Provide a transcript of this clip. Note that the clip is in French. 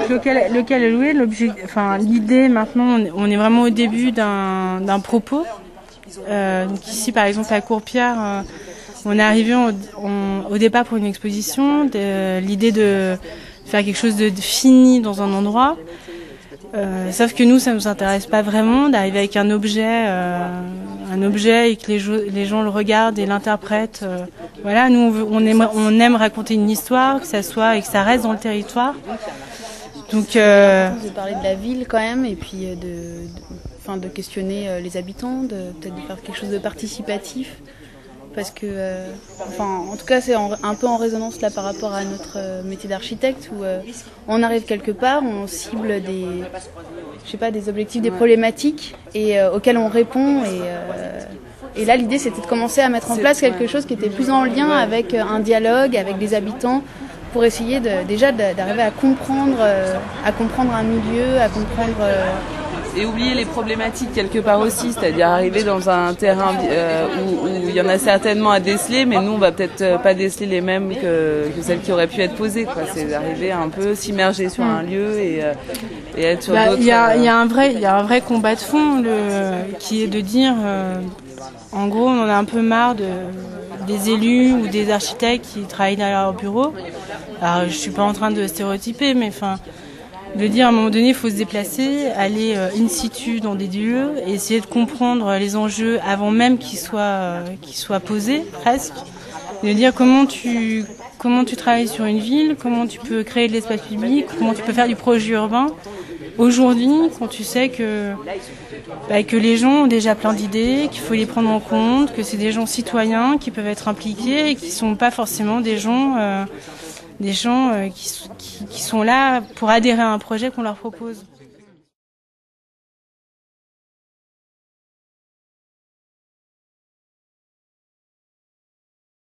local à louer, l'idée maintenant, on est vraiment au début d'un propos. Donc ici, par exemple, à Courpierre, on est arrivé au départ pour une exposition, l'idée de faire quelque chose de fini dans un endroit. Sauf que nous, ça nous intéresse pas vraiment d'arriver avec un objet et que les gens le regardent et l'interprètent. Voilà, nous on aime raconter une histoire, que ça reste dans le territoire. Donc, de parler de la ville quand même, et puis de questionner les habitants, peut-être de faire quelque chose de participatif. Parce que, en tout cas, c'est un peu en résonance là par rapport à notre métier d'architecte où on arrive quelque part, on cible des objectifs, des problématiques et auxquelles on répond. Et là, l'idée, c'était de commencer à mettre en place quelque chose qui était plus en lien avec un dialogue, avec des habitants, pour essayer d'arriver à comprendre un milieu, à comprendre. Et oublier les problématiques quelque part aussi, c'est-à-dire arriver dans un terrain où il y en a certainement à déceler, mais nous on va peut-être pas déceler les mêmes que celles qui auraient pu être posées, quoi. C'est d'arriver un peu s'immerger sur un lieu et être sur d'autres. Il y a un vrai combat de fond qui est de dire, en gros, on en a un peu marre des élus ou des architectes qui travaillent dans leur bureau. Alors je suis pas en train de stéréotyper, mais de dire à un moment donné, il faut se déplacer, aller in situ dans des lieux, et essayer de comprendre les enjeux avant même qu'ils soient posés, presque. De dire comment tu travailles sur une ville, comment tu peux créer de l'espace public, comment tu peux faire du projet urbain. Aujourd'hui, quand tu sais que les gens ont déjà plein d'idées, qu'il faut les prendre en compte, que c'est des gens citoyens qui peuvent être impliqués et qui sont pas forcément des gens qui sont là pour adhérer à un projet qu'on leur propose.